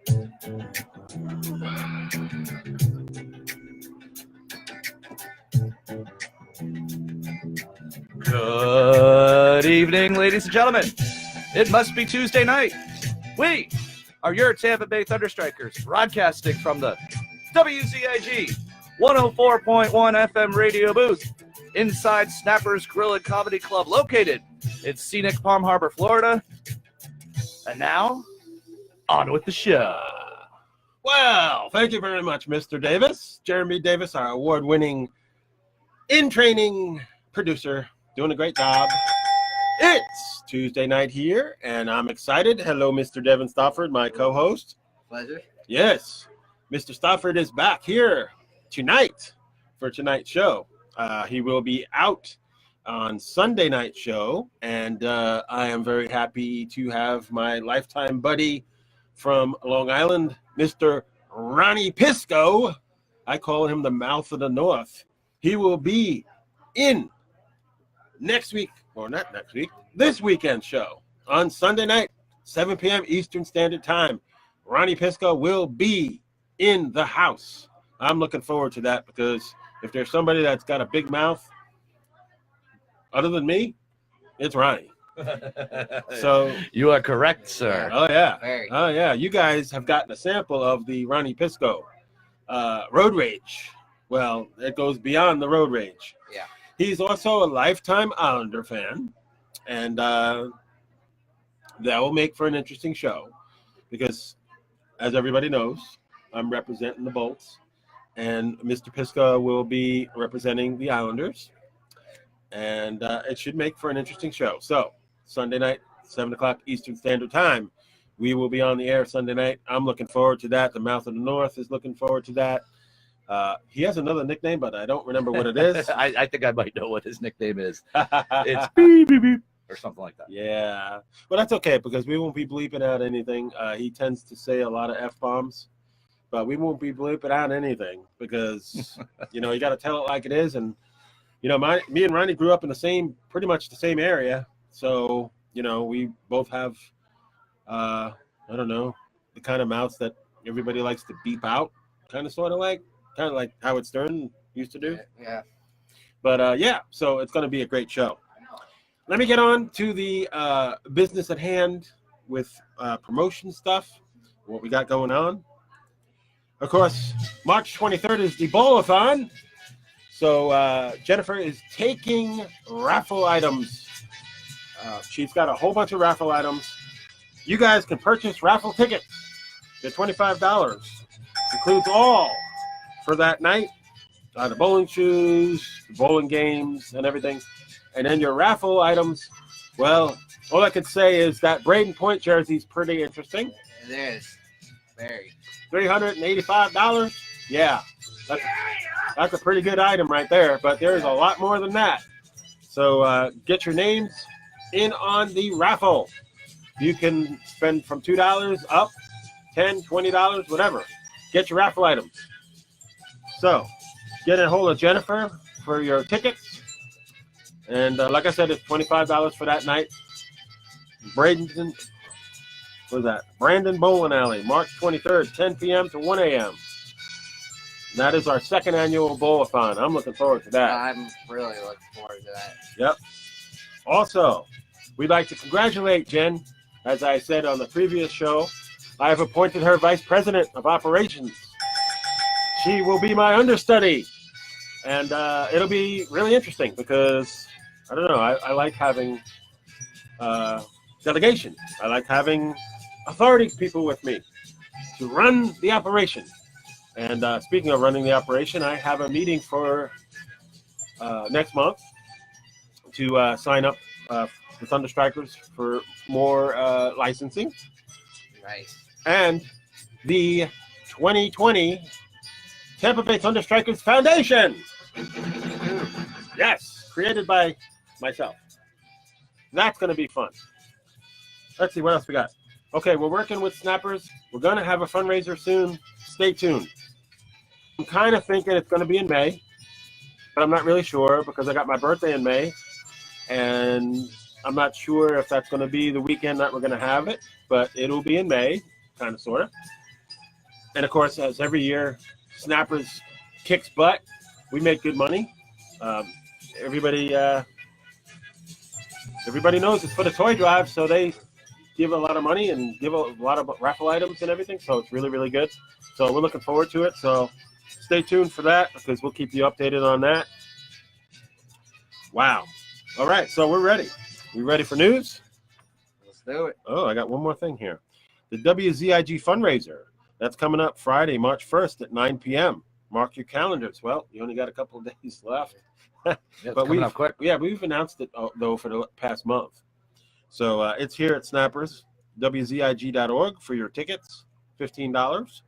Good evening, ladies and gentlemen. It must be Tuesday night. We are your Tampa Bay ThunderStrikers, broadcasting from the WZIG 104.1 FM radio booth inside Snappers Grill and Comedy Club, located in scenic Palm Harbor, Florida. And now, on with the show. Well, thank you very much, Mr. Davis. Jeremy Davis, our award-winning in-training producer, doing a great job. It's Tuesday night here, and I'm excited. Hello, Mr. Devin Stofford, my co-host. Pleasure. Yes, Mr. Stofford is back here tonight for tonight's show. He will be out on Sunday night show, and I am very happy to have my lifetime buddy from Long Island, Mr. Ronnie Pisco. I call him the mouth of the North. He will be in next week, or not next week, this weekend show on Sunday night, 7 p.m. Eastern Standard Time. Ronnie Pisco will be in the house. I'm looking forward to that because if there's somebody that's got a big mouth, other than me, it's Ronnie. So You are correct, sir. oh yeah, Very. oh yeah. You guys have gotten a sample of the Ronnie Pisco road rage. Well, it goes beyond the road rage. Yeah. He's also a lifetime Islander fan, and that will make for an interesting show because, as everybody knows, I'm representing the Bolts, and Mr. Pisco will be representing the Islanders, and it should make for an interesting show. So, Sunday night, 7 o'clock Eastern Standard Time, we will be on the air Sunday night. I'm looking forward to that. The Mouth of the North is looking forward to that. He has another nickname, but I don't remember what it is. I think I might know what his nickname is. It's beep, beep, beep, or something like that. Yeah, well, that's okay because we won't be bleeping out anything. He tends to say a lot of F-bombs, but we won't be bleeping out anything because, you got to tell it like it is. And, me and Ronnie grew up in pretty much the same area. So, we both have, I don't know, the kind of mouths that everybody likes to beep out, kind of like Howard Stern used to do. Yeah. But, so it's going to be a great show. Let me get on to the business at hand with promotion stuff, what we got going on. Of course, March 23rd is the Bowl-a-thon. So Jennifer is taking raffle items. She's got a whole bunch of raffle items. You guys can purchase raffle tickets. They're $25. Includes all for that night. The bowling shoes, the bowling games, and everything. And then your raffle items, well, all I could say is that Braden Point jersey is pretty interesting. It is. Very. $385. Yeah, that's a pretty good item right there. But there's a lot more than that. So get your names in on the raffle. You can spend from $2 up, $10, $20, whatever. Get your raffle items. So get a hold of Jennifer for your tickets. And like I said, it's $25 for that night. Brandon Bowling Alley, March 23rd, 10 p.m. to 1 a.m. That is our second annual bowl-a-thon. I'm looking forward to that. I'm really looking forward to that. Yep. Also, we'd like to congratulate Jen. As I said on the previous show, I have appointed her Vice President of Operations. She will be my understudy. And it'll be really interesting because, I don't know, I like having delegation. I like having authority people with me to run the operation. And speaking of running the operation, I have a meeting for next month to sign up the ThunderStrikers for more licensing. Nice. And the 2020 Tampa Bay ThunderStrikers Foundation. Yes, created by myself. That's going to be fun. Let's see what else we got. Okay, we're working with Snappers. We're going to have a fundraiser soon. Stay tuned. I'm kind of thinking it's going to be in May, but I'm not really sure because I got my birthday in May, and I'm not sure if that's going to be the weekend that we're going to have it, but it'll be in May, kind of, sort of. And of course, as every year, Snappers kicks butt. We make good money. Everybody knows it's for the toy drive, so they give a lot of money and give a lot of raffle items and everything. So it's really, really good. So we're looking forward to it. So stay tuned for that because we'll keep you updated on that. Wow. All right. So we're ready. We ready for news? Let's do it. Oh, I got one more thing here. The WZIG fundraiser. That's coming up Friday, March 1st at 9 p.m. Mark your calendars. Well, you only got a couple of days left. Yeah, but coming up quick. Yeah, we've announced it, though, for the past month. So it's here at Snappers, WZIG.org for your tickets, $15.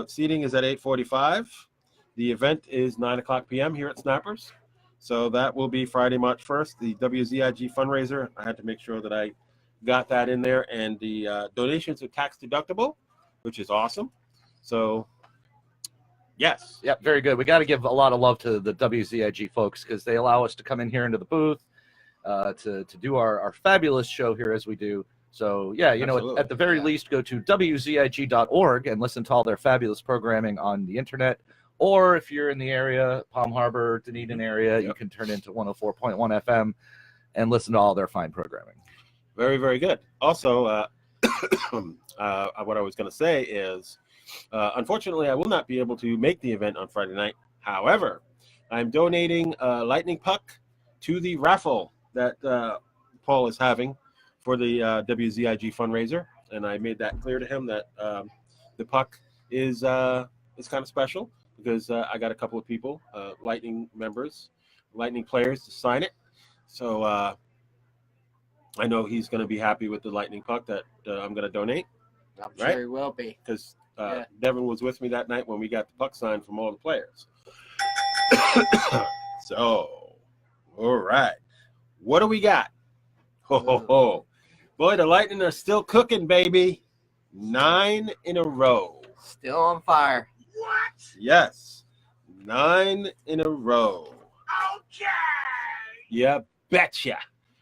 Seating is at 8:45. The event is 9 o'clock p.m. here at Snappers. So that will be Friday, March 1st, the WZIG fundraiser. I had to make sure that I got that in there. And the donations are tax deductible, which is awesome. So, yes. Yeah, very good. We got to give a lot of love to the WZIG folks because they allow us to come in here into the booth to do our fabulous show here as we do. So, yeah, you know, at the very least, go to WZIG.org and listen to all their fabulous programming on the internet. Or if you're in the area, Palm Harbor, Dunedin area, you can turn into 104.1 FM and listen to all their fine programming. Very, very good. Also, what I was going to say is, unfortunately, I will not be able to make the event on Friday night. However, I'm donating a lightning puck to the raffle that Paul is having for the WZIG fundraiser, and I made that clear to him that the puck is kind of special because I got a couple of people, Lightning members, Lightning players, to sign it. So I know he's going to be happy with the Lightning puck that I'm going to donate. I'm sure he will be. Because Devin was with me that night when we got the puck signed from all the players. So, all right. What do we got? Ho, ho, ho. Boy, the Lightning are still cooking, baby. 9 in a row. Still on fire. What? Yes. 9 in a row. Okay. Yeah, betcha.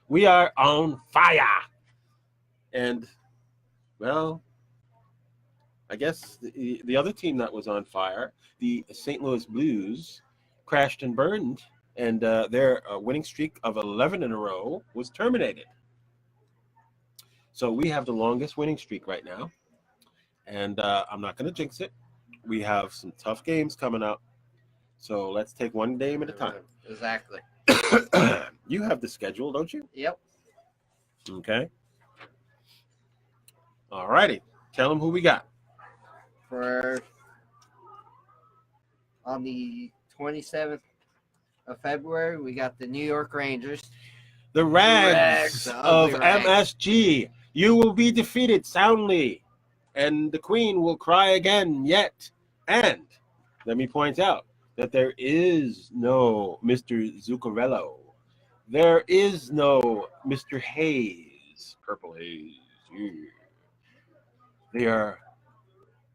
We are on fire. And, well, I guess the other team that was on fire, the St. Louis Blues, crashed and burned, and their winning streak of 11 in a row was terminated. So we have the longest winning streak right now, and I'm not going to jinx it. We have some tough games coming up, so let's take one game at a time. Exactly. You have the schedule, don't you? Yep. Okay. All righty. Tell them who we got. For on the 27th of February, we got the New York Rangers. The Rags of MSG. You will be defeated soundly, and the Queen will cry again yet. And let me point out that there is no Mr. Zuccarello. There is no Mr. Hayes. Purple Haze. Yeah. They are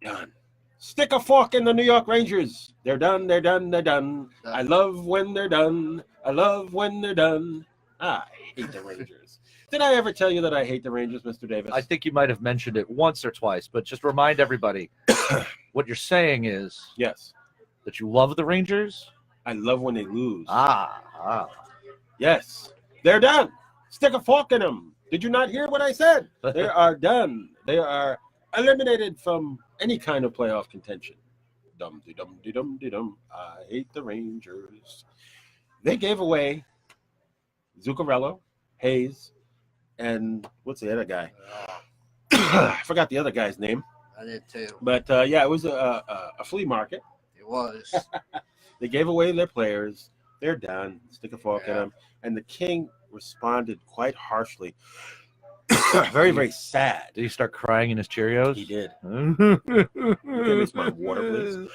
done. Stick a fork in the New York Rangers. They're done, they're done, they're done. I love when they're done. I love when they're done. I hate the Rangers. Did I ever tell you that I hate the Rangers, Mr. Davis? I think you might have mentioned it once or twice, but just remind everybody what you're saying is yes, that you love the Rangers. I love when they lose. Yes. They're done. Stick a fork in them. Did you not hear what I said? They are done. They are eliminated from any kind of playoff contention. Dum-de-dum-de-dum-de-dum. I hate the Rangers. They gave away Zuccarello, Hayes, and what's the other guy? I forgot the other guy's name. I did too. But, yeah, it was a flea market. It was. They gave away their players. They're done. Stick a fork in them. And the King responded quite harshly. Very, very sad. Did he start crying in his Cheerios? He did. Give me some water, please.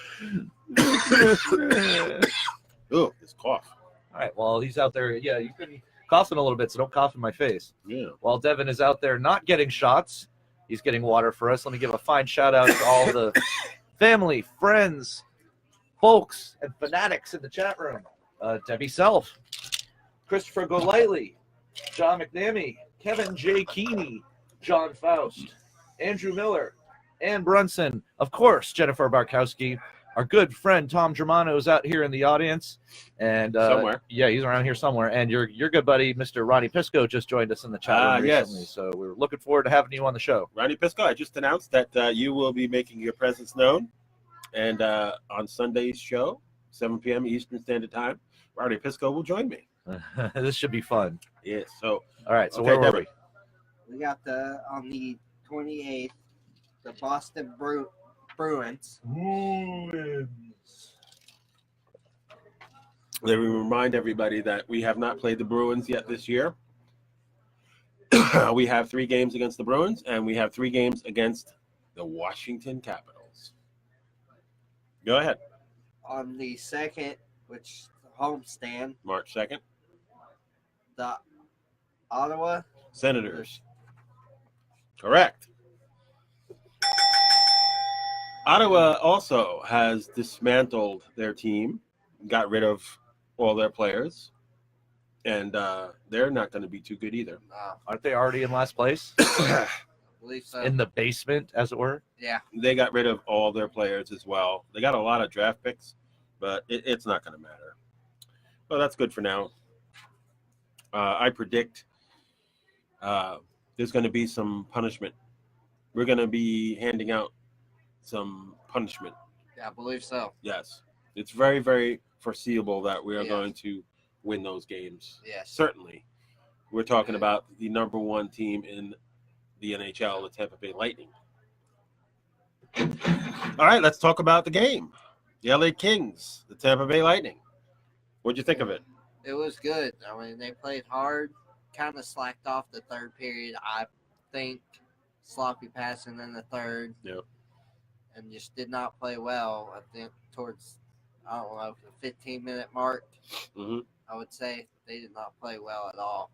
Oh, this cough. All right, well, he's out there. Yeah, you've been coughing a little bit, so don't cough in my face. Yeah. While Devin is out there not getting shots, he's getting water for us. Let me give a fine shout-out to all the family, friends, folks, and fanatics in the chat room. Debbie Self, Christopher Golightly, John McNamee, Kevin J. Keeney, John Faust, Andrew Miller, Ann Brunson, of course, Jennifer Barkowski. Our good friend Tom Germano is out here in the audience, and Somewhere. Yeah, he's around here somewhere. And your good buddy, Mr. Ronnie Pisco, just joined us in the chat room recently. Yes. So we're looking forward to having you on the show. Ronnie Pisco, I just announced that you will be making your presence known, and on Sunday's show, 7 p.m. Eastern Standard Time, Ronnie Pisco will join me. This should be fun. Yes. So, All right. So okay, where were Devin. we? We got on the 28th, the Boston Bruins. Let me remind everybody that we have not played the Bruins yet this year. We have 3 games against the Bruins, and we have 3 games against the Washington Capitals. Go ahead. On the 2nd, which homestand, March 2nd. the Ottawa Senators. Correct. Ottawa also has dismantled their team, got rid of all their players, and they're not going to be too good either. Aren't they already in last place? I believe so. In the basement, as it were? Yeah. They got rid of all their players as well. They got a lot of draft picks, but it's not going to matter. Well, that's good for now. I predict there's going to be some punishment. We're going to be handing out some punishment. Yeah, I believe so. Yes. It's very, very foreseeable that we are Yeah. going to win those games. Yes. Certainly. We're talking about the number 1 team in the NHL, the Tampa Bay Lightning. All right, let's talk about the game. The LA Kings, the Tampa Bay Lightning. What'd you think of it? It was good. I mean, they played hard, kind of slacked off the third period, I think. Sloppy passing in the third. Yep. And just did not play well. I think towards, I don't know, the 15-minute mark, Mm-hmm. I would say they did not play well at all.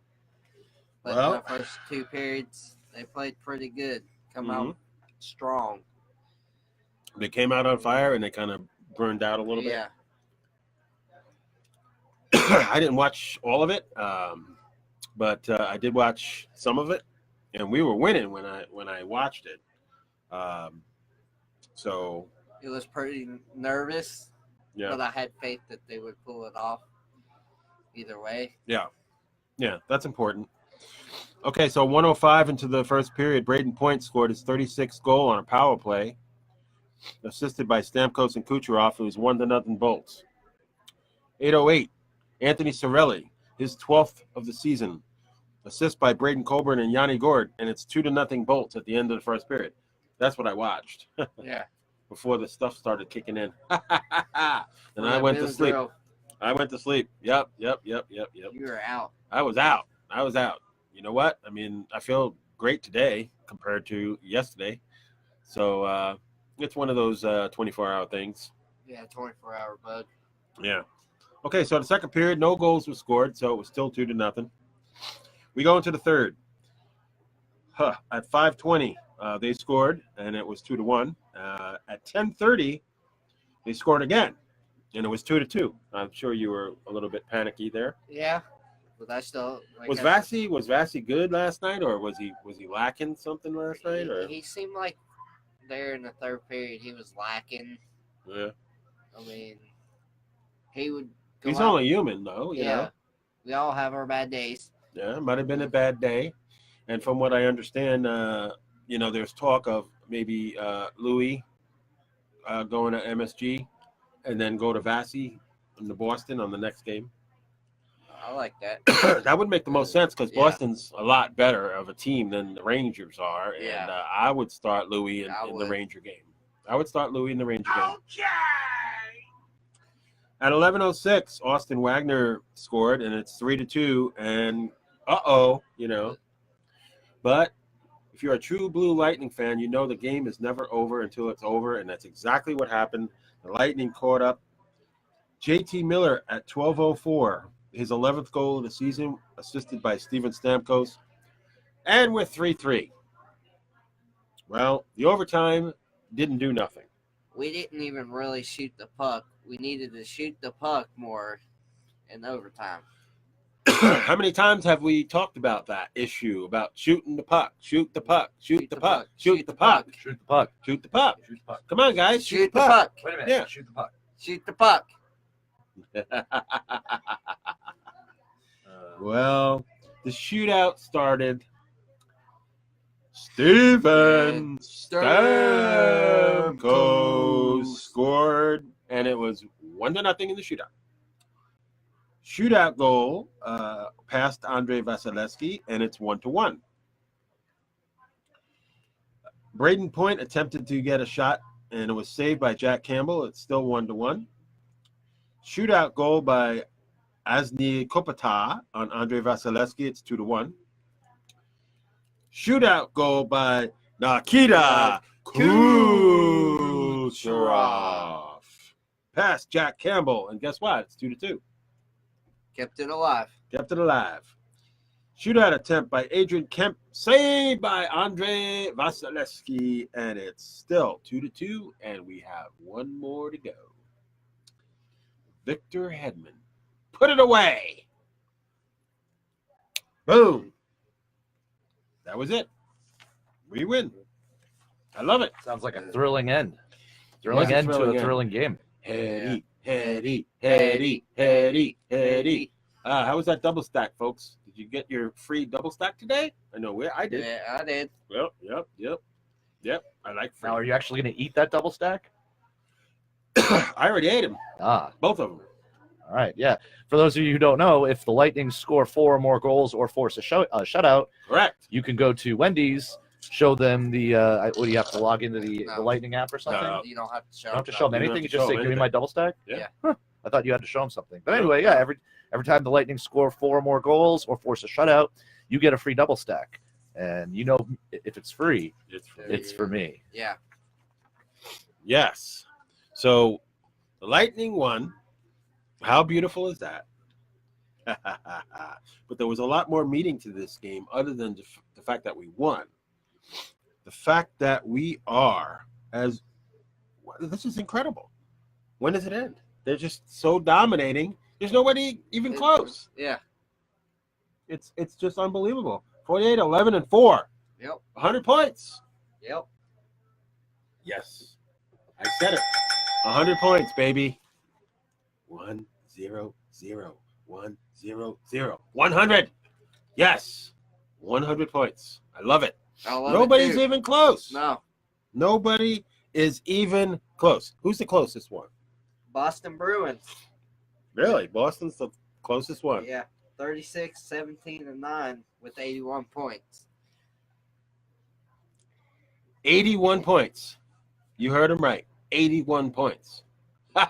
But Well- in the first 2 periods, they played pretty good. Come Mm-hmm. out strong. They came out on fire and they kind of burned out a little bit. Yeah. I didn't watch all of it, but I did watch some of it, and we were winning when I watched it. So It was pretty nervous, yeah, but I had faith that they would pull it off either way. yeah, that's important. Okay, so 105 into the first period, Braden Point scored his 36th goal on a power play, assisted by Stamkos and Kucherov. It was 1-0 Bolts. 808, Anthony Cirelli, his 12th of the season, assist by Braden Colburn and Yanni Gord, and it's 2-0 Bolts at the end of the first period. That's what I watched Yeah. before the stuff started kicking in. And Well, I went to Bill sleep. Drill, I went to sleep. Yep. You were out. I was out. You know what? I mean, I feel great today compared to yesterday. So it's one of those 24-hour things. Yeah, 24-hour bud. Yeah. Okay, so the second period, no goals were scored, so it was still 2-0. We go into the third. At 5:20, they scored, and it was 2-1. At 10:30, they scored again, and it was 2-2. I'm sure you were a little bit panicky there. Yeah, but I still Was Vasi good last night, or was he lacking something last night? Or He seemed like there in the third period he was lacking. yeah, I mean, he would. Go he's out. only human though. You know? We all have our bad days. Yeah, it might have been a bad day. And from what I understand, there's talk of maybe Louis going to MSG and then go to Vasi in the Boston on the next game. I like that. That would make the most sense because Yeah. Boston's a lot better of a team than the Rangers are. Yeah. And I would start Louis I in the would. Ranger game. I would start Louis in the Ranger game. At 11:06, Austin Wagner scored, and it's 3-2. And but if you're a true Blue Lightning fan, you know the game is never over until it's over, and that's exactly what happened. The Lightning caught up. JT Miller at 12:04, his 11th goal of the season, assisted by Steven Stamkos, and we're 3-3. Well, the overtime didn't do nothing. We didn't even really shoot the puck. We needed to shoot the puck more in overtime. How many times have we talked about that issue about shooting the puck? Shoot the puck. Shoot the puck. Shoot the puck. Shoot the puck. Shoot the puck. Shoot the puck. Come on, guys. Shoot the puck. Wait a minute. Yeah. Shoot the puck. Shoot the puck. Well, the shootout started. Steven Stamkos scored, and it was 1-0 in the shootout. Shootout goal past Andrei Vasilevsky, and it's 1-1. Braden Point attempted to get a shot, and it was saved by Jack Campbell. It's still 1-1. Shootout goal by Asni Kopata on Andrei Vasilevsky. It's 2-1. Shootout goal by Nikita Kucherov. Past Jack Campbell, and guess what? It's 2-2. Kept it alive. Kept it alive. Shootout attempt by Adrian Kemp, saved by Andrei Vasilevsky, and it's still 2-2, and we have one more to go. Victor Hedman, put it away. Boom. That was it. We win. I love it. Sounds like a thrilling end. Thrilling Yeah, end to thrilling a end. thrilling game. Heady. How was that double stack, folks? Did you get your free double stack today? I know I did. Yeah, I did. Well, yep. I like free. Now, are you actually going to eat that double stack? I already ate them, both of them. All right. Yeah. For those of you who don't know, if the Lightning score 4 or more goals or force a shutout, Correct. you can go to Wendy's, show them the what do you have to log into the No. Lightning app or something? No. You don't have to show. You don't have to show them You don't anything. have You to just show say, them "Give me my anything." double stack." Yeah. Huh. I thought you had to show them something. But anyway, yeah. Every time the Lightning score 4 or more goals or force a shutout, you get a free double stack. And you know, if it's free, it's for me. Yeah. Yes. So the Lightning won. How beautiful is that? But there was a lot more meaning to this game other than the fact that we won. The fact that we are this is incredible. When does it end? They're just so dominating. There's nobody even close. Yeah. It's just unbelievable. 48, 11, and 4. Yep. 100 points. Yep. Yes. I said it. 100 points, baby. 1, 0, 0. 1, 0, 0. 100. Yes. 100 points. I love it. I love Nobody's it too. even close. No. Nobody is even close. Who's the closest one? Boston Bruins. Really? Boston's the closest one. Yeah. 36, 17, and 9 with 81 points. 81 points. You heard him right. 81 points. I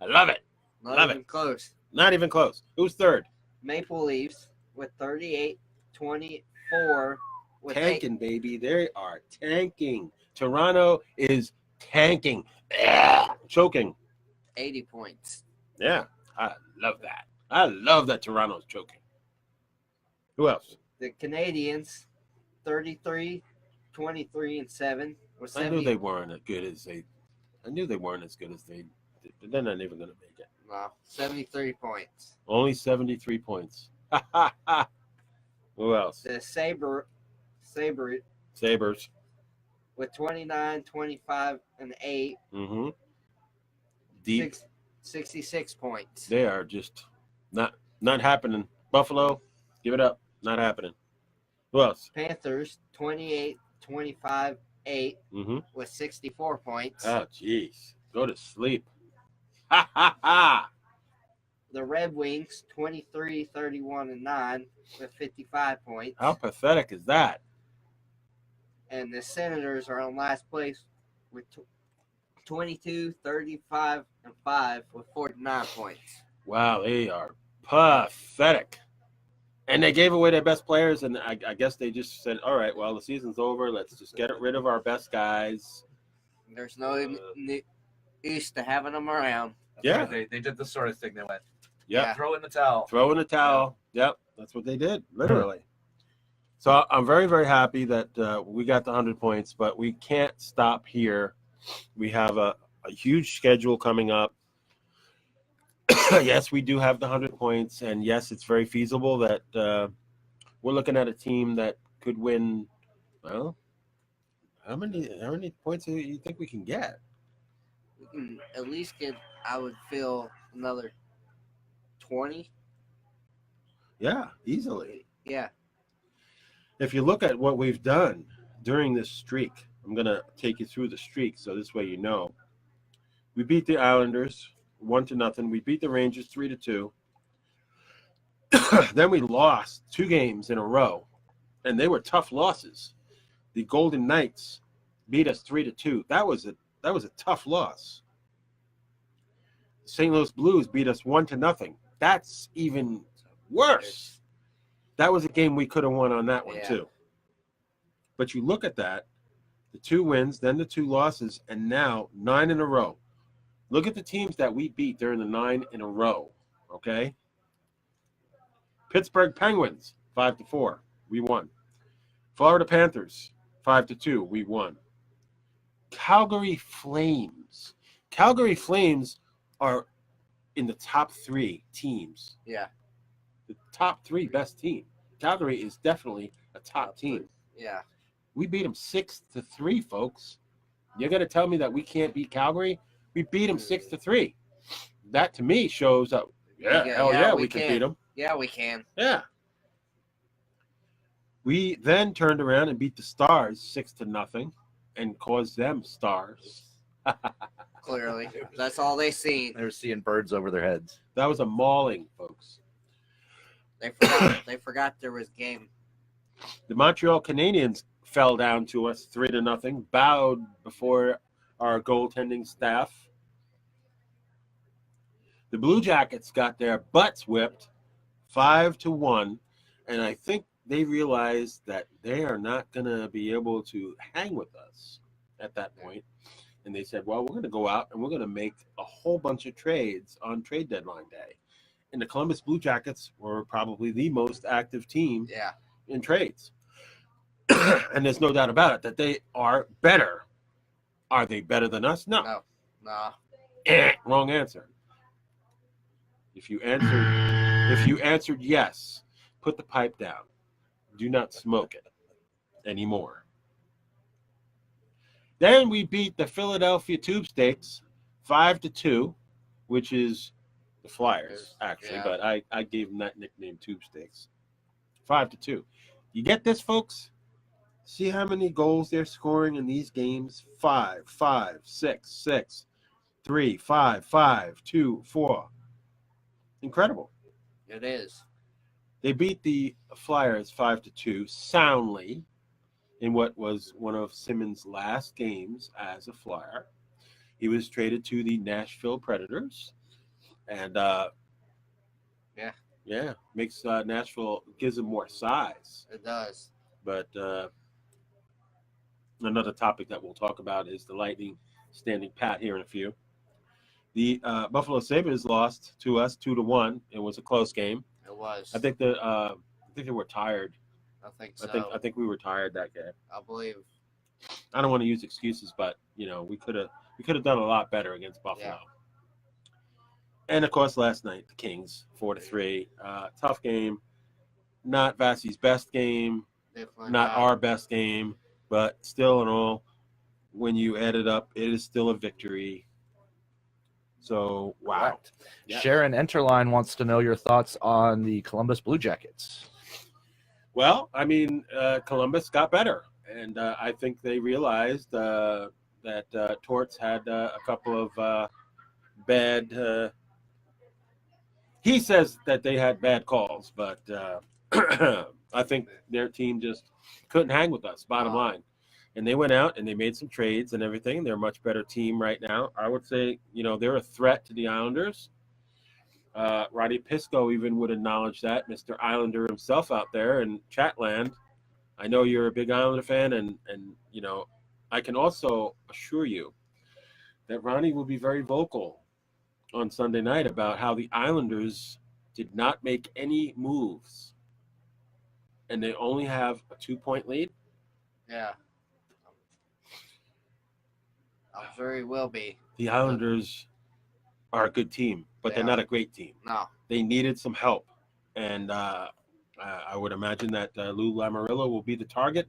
love it. Not Love even it. close. Not even close. Who's third? Maple Leafs with 38, 24 with Tanking, baby. They are tanking. Toronto is tanking. Ugh, choking. 80 points. Yeah, I love that. I love that Toronto's choking. Who else? The Canadians, 33, 23, and 7 with I 70. knew they weren't as good as they. I knew they weren't as good as they. They're not even going to make it. No, 73 points. Only 73 points. Who else? The Sabres. with 29, 25, and 8, Mm-hmm. Deep. 66 points. They are just not happening. Buffalo, give it up. Not happening. Who else? Panthers, 28, 25, 8 Mm-hmm. with 64 points. Oh, jeez. Go to sleep. Ha, ha, ha. The Red Wings, 23, 31, and 9 with 55 points. How pathetic is that? And the Senators are on last place with 22, 35, and 5 with 49 points. Wow, they are pathetic. And they gave away their best players, and I guess they just said, all right, well, the season's over. Let's just get rid of our best guys. There's no use to having them around. Yeah. They did the sort of thing. They went, Yep. throw in the towel. Throw in the towel. Yep, that's what they did, literally. So I'm very, very happy that we got the 100 points, but we can't stop here. We have a huge schedule coming up. Yes, we do have the 100 points, and yes, it's very feasible that we're looking at a team that could win. Well, how many points do you think we can get? We can at least get, I would feel, another 20. Yeah, easily. Yeah. If you look at what we've done during this streak, I'm gonna take you through the streak, so this way you know. We beat the Islanders 1-0. We beat the Rangers 3-2. Then we lost 2 games in a row, and they were tough losses. The Golden Knights beat us 3-2. That was a tough loss. St. Louis Blues beat us 1-0. That's even worse. That was a game we could have won on that one too. But you look at that, the 2 wins, then the 2 losses, and now 9 in a row. Look at the teams that we beat during the 9 in a row. Okay. Pittsburgh Penguins 5-4. We won. Florida Panthers 5-2. We won. Calgary Flames. Calgary Flames are in the top 3 teams. Yeah. The top 3 best team. Calgary is definitely a top team. Yeah. We beat them 6-3, folks. You're going to tell me that we can't beat Calgary? We beat them 6-3. That to me shows that, we can beat them. Yeah, we can. Yeah. We then turned around and beat the Stars 6-0 and caused them stars. Clearly. That's all they seen. They were seeing birds over their heads. That was a mauling, folks. They forgot there was game. The Montreal Canadiens fell down to us 3-0, bowed before our goaltending staff. The Blue Jackets got their butts whipped 5-1, and I think they realized that they are not going to be able to hang with us at that point. And they said, well, we're going to go out and we're going to make a whole bunch of trades on trade deadline day. And the Columbus Blue Jackets were probably the most active team in trades. And there's no doubt about it that they are better. Are they better than us? No. Wrong answer. If you answered yes, put the pipe down. Do not smoke it anymore. Then we beat the Philadelphia Tube Steaks 5-2, which is the Flyers, actually, but I gave them that nickname, Tube Steaks. 5-2. You get this, folks? See how many goals they're scoring in these games? 5, 5, 6, 6, 3, 5, 5, 2, 4. Incredible. It is. They beat the Flyers 5-2 soundly in what was one of Simmons' last games as a Flyer. He was traded to the Nashville Predators, and makes Nashville, gives him more size. It does. But another topic that we'll talk about is the Lightning standing pat here in a few. The Buffalo Sabres lost to us 2-1. It was a close game. It was. I think they were tired. I think so. I think we were tired that game. I believe. I don't want to use excuses, but we could have done a lot better against Buffalo. Yeah. And of course, last night the Kings 4-3. Tough game. Not Vasi's best game. Definitely Not our best game, but still in all, when you add it up, it is still a victory. So, wow. Yeah. Sharon Enterline wants to know your thoughts on the Columbus Blue Jackets. Well, I mean, Columbus got better, and I think they realized that Torts had a couple of bad he says that they had bad calls, but I think their team just couldn't hang with us, bottom line. And they went out and they made some trades and everything. They're a much better team right now. I would say, they're a threat to the Islanders. Roddy Pisco even would acknowledge that, Mr. Islander himself out there in Chatland. I know you're a big Islander fan, and I can also assure you that Ronnie will be very vocal on Sunday night about how the Islanders did not make any moves, and they only have a 2-point lead. Yeah. I'm sure he will be. The Islanders are a good team. but they're not a great team. No. They needed some help, and I would imagine that Lou Lamoriello will be the target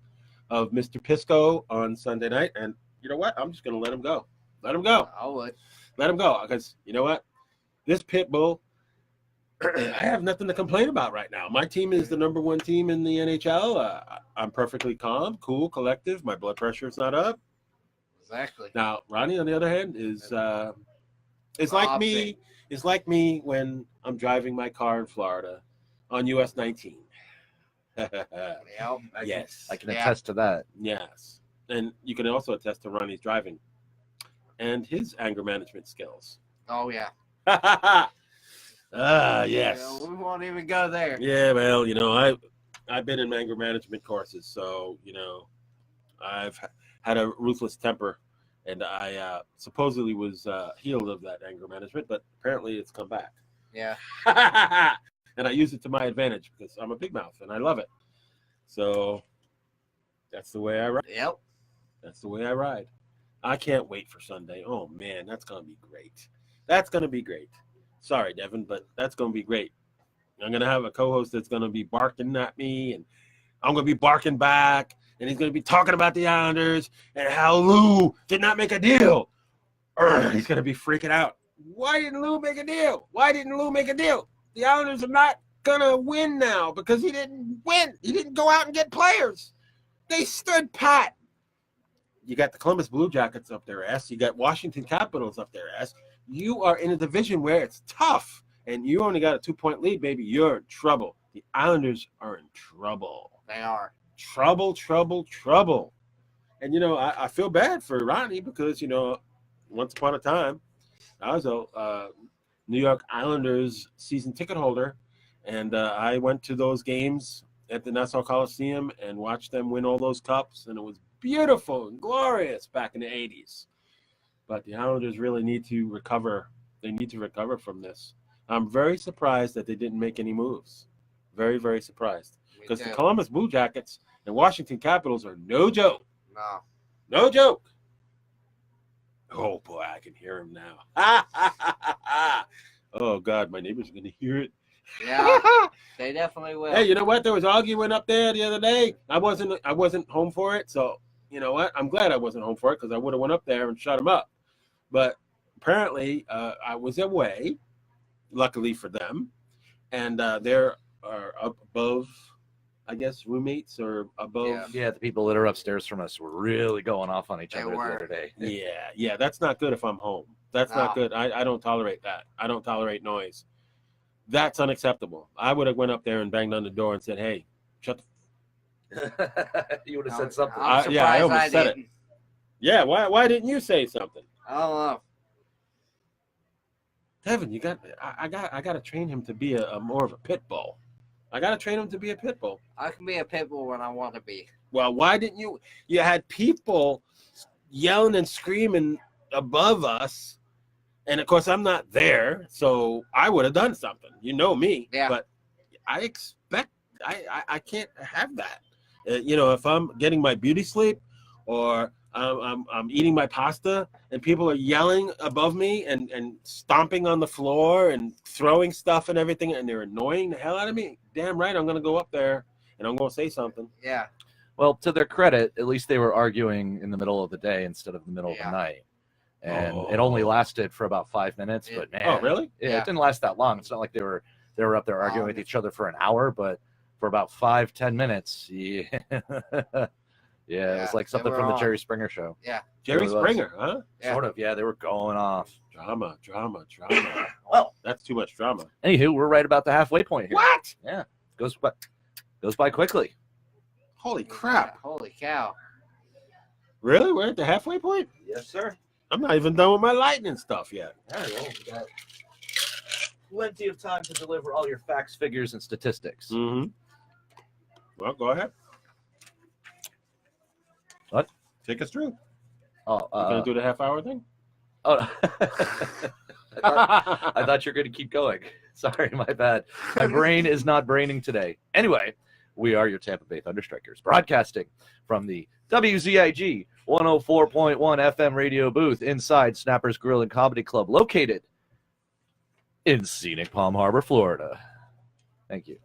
of Mr. Pisco on Sunday night. And you know what? I'm just going to let him go. Let him go. I would. Let him go, because you know what? This pit bull, I have nothing to complain about right now. My team is the number one team in the NHL. I'm perfectly calm, cool, collective. My blood pressure is not up. Exactly. Now, Ronnie, on the other hand, is like me. It's like me when I'm driving my car in Florida on US 19. Yes. I can attest to that. Yes. And you can also attest to Ronnie's driving and his anger management skills. Oh, yeah. Yes. Yeah, we won't even go there. Yeah, well, I've been in anger management courses, so, I've had a ruthless temper, and I supposedly was healed of that anger management, but apparently it's come back. Yeah. And I use it to my advantage because I'm a big mouth, and I love it. So that's the way I ride. Yep. That's the way I ride. I can't wait for Sunday. Oh, man, that's going to be great. That's going to be great. Sorry, Devin, but that's going to be great. I'm going to have a co-host that's going to be barking at me, and I'm going to be barking back, and he's going to be talking about the Islanders and how Lou did not make a deal. He's going to be freaking out. Why didn't Lou make a deal? Why didn't Lou make a deal? The Islanders are not going to win now because he didn't win. He didn't go out and get players. They stood pat. You got the Columbus Blue Jackets up their ass. You got Washington Capitals up their ass. You are in a division where it's tough, and you only got a 2-point lead, baby. You're in trouble. The Islanders are in trouble. They are. Trouble. And, I feel bad for Ronnie because, once upon a time, I was a New York Islanders season ticket holder, and I went to those games at the Nassau Coliseum and watched them win all those cups, and it was beautiful and glorious back in the 80s. But the Islanders really need to recover. They need to recover from this. I'm very surprised that they didn't make any moves. Very, very surprised. Because the Columbus Blue Jackets and Washington Capitals are no joke. No. No joke. Oh, boy, I can hear him now. Oh, God, my neighbors are going to hear it. Yeah, they definitely will. Hey, you know what? There was arguing up there the other day. I wasn't home for it, so you know what? I'm glad I wasn't home for it because I would have went up there and shut them up. But apparently, I was away, luckily for them, and there are up above, I guess, roommates or above. Yeah, the people that are upstairs from us were really going off on each other the other day. Yeah, that's not good if I'm home. That's not good. I don't tolerate that. I don't tolerate noise. That's unacceptable. I would have went up there and banged on the door and said, "Hey, shut the." You would have said something. I almost said it. Yeah, why didn't you say something? I don't know. Devin, I got to train him to be a more of a pit bull. I got to train him to be a pit bull. I can be a pit bull when I want to be. Well, why didn't you? You had people yelling and screaming above us. And, of course, I'm not there, so I would have done something. You know me. Yeah. But I can't have that. If I'm getting my beauty sleep or I'm eating my pasta and people are yelling above me and stomping on the floor and throwing stuff and everything and they're annoying the hell out of me, damn right I'm going to go up there and I'm going to say something. Yeah. Well, to their credit, at least they were arguing in the middle of the day instead of the middle of the night. And it only lasted for about 5 minutes, but man. Oh, really? Yeah, it didn't last that long. It's not like they were up there arguing with each other for an hour, but for about 5-10 minutes. Yeah. It was like something from the Jerry Springer Show. Yeah. Jerry Springer, huh? Yeah. Sort of, yeah, they were going off. Drama. Well, that's too much drama. Anywho, we're right about the halfway point here. What? Yeah. Goes by quickly. Holy crap. Yeah, holy cow. Really? We're at the halfway point? Yes, sir. I'm not even done with my lightning stuff yet. All right, well, we got plenty of time to deliver all your facts, figures, and statistics. Mm-hmm. Well, go ahead. What? Take us through. Oh, you gonna do the half-hour thing? Oh, I thought you were going to keep going. Sorry, my bad. My brain is not braining today. Anyway, we are your Tampa Bay ThunderStrikers, broadcasting from the WZIG 104.1 FM radio booth inside Snappers Grill and Comedy Club, located in scenic Palm Harbor, Florida. Thank you.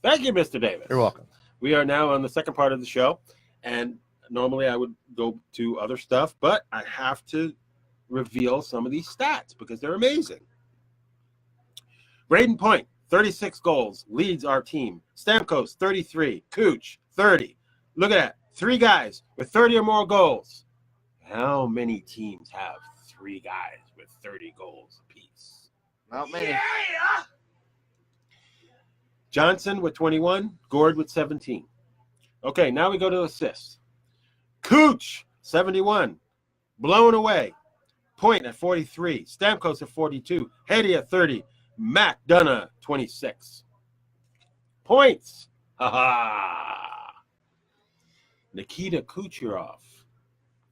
Thank you, Mr. Davis. You're welcome. We are now on the second part of the show, and normally I would go to other stuff, but I have to reveal some of these stats because they're amazing. Braden Point, 36 goals, leads our team. Stamkos, 33. Cooch, 30. Look at that. 3 guys with 30 or more goals. How many teams have 3 guys with 30 goals apiece? Not many. Johnson with 21. Gord with 17. Okay, now we go to assists. Cooch, 71. Blown away. Point at 43. Stamkos at 42. Hedy at 30. Mac Dunna, 26. Points. Nikita Kucherov.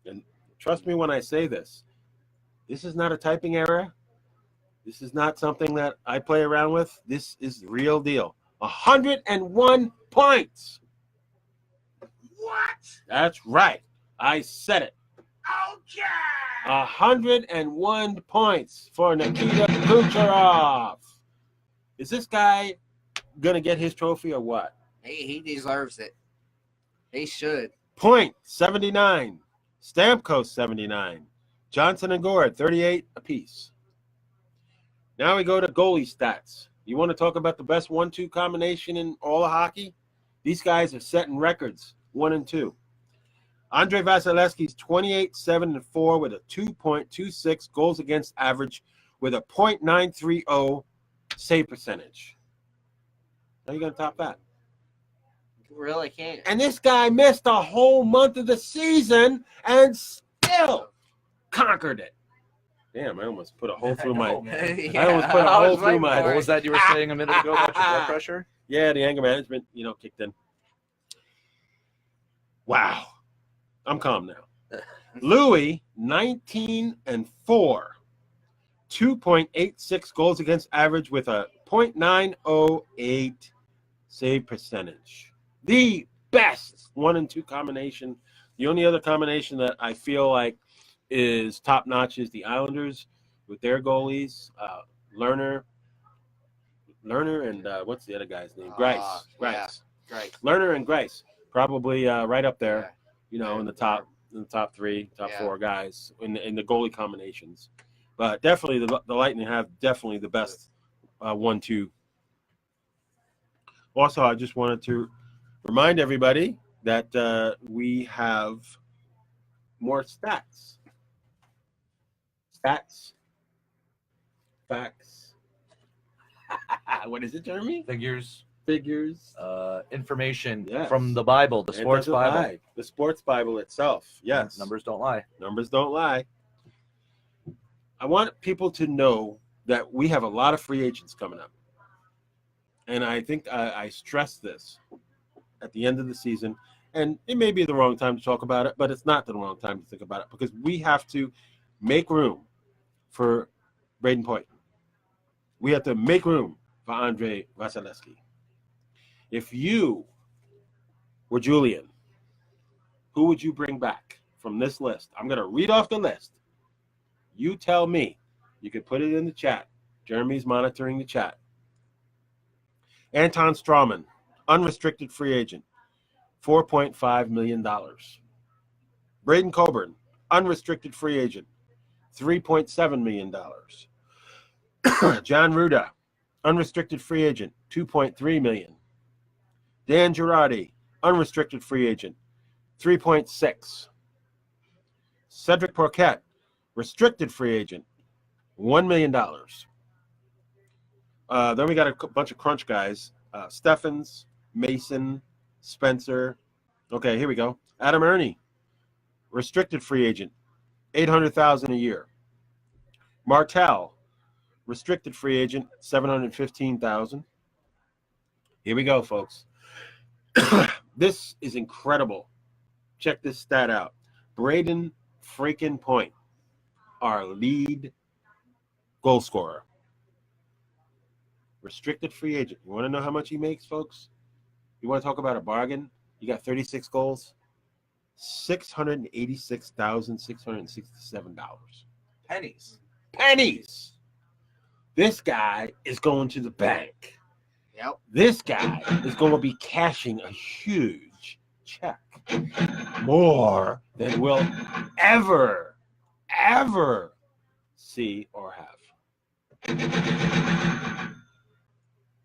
And trust me when I say this. This is not a typing error. This is not something that I play around with. This is the real deal. 101 points. What? That's right. I said it. Okay. 101 points for Nikita Kucherov. Is this guy going to get his trophy or what? He deserves it. He should. Point, 79. Stamkos, 79. Johnson and Gord, 38 apiece. Now we go to goalie stats. You want to talk about the best 1-2 combination in all of hockey? These guys are setting records, 1 and 2. Andre Vasilevsky's 28, 7 and 4 with a 2.26 goals against average with a .930 save percentage. How are you going to top that? You really can't. And this guy missed a whole month of the season and still conquered it. Damn, I almost put a hole through my. Yeah, I almost put a I hole was through waiting my. for What it. was that you were saying a minute ago about your blood pressure? Yeah, the anger management, kicked in. Wow. I'm calm now. Louis, 19 and 4. 2.86 goals against average with a .908 save percentage. The best 1 and 2 combination. The only other combination that I feel like is top notch is the Islanders with their goalies, Lerner, and what's the other guy's name? Grice. Yeah. Great. Lerner and Grice, probably right up there. Yeah. In the top 3, top Yeah. 4 guys in the goalie combinations. But definitely the Lightning have definitely the best 1-2. Also, I just wanted to remind everybody that we have more stats. Stats. Facts. What is it, Jeremy? Figures, Figures. information Yes. from the Bible, the It sports doesn't Bible. lie. The sports Bible itself. Yes. Numbers don't lie. Numbers don't lie. I want people to know that we have a lot of free agents coming up. And I think I stress this at the end of the season. And it may be the wrong time to talk about it, but it's not the wrong time to think about it because we have to make room for Braden Point. We have to make room for Andre Vasilevsky. If you were Julian, who would you bring back from this list? I'm going to read off the list. You tell me. You could put it in the chat. Jeremy's monitoring the chat. Anton Strawman, unrestricted free agent, $4.5 million. Braden Coburn, unrestricted free agent, $3.7 million. John Ruda, unrestricted free agent, $2.3 million. Dan Girardi, unrestricted free agent, $3.6. Cedric Paquette, restricted free agent, $1 million. Then we got a bunch of crunch guys. Steffens, Mason, Spencer. Okay, here we go. Adam Ernie, restricted free agent, $800,000 a year. Martel, restricted free agent, $715,000. Here we go, folks. This is incredible. Check this stat out. Braden freaking Point, our lead goal scorer. Restricted free agent. You want to know how much he makes, folks? You want to talk about a bargain? You got 36 goals, $686,667. Pennies. Pennies. This guy is going to the bank. Yep. This guy is going to be cashing a huge check. More than we'll ever see or have.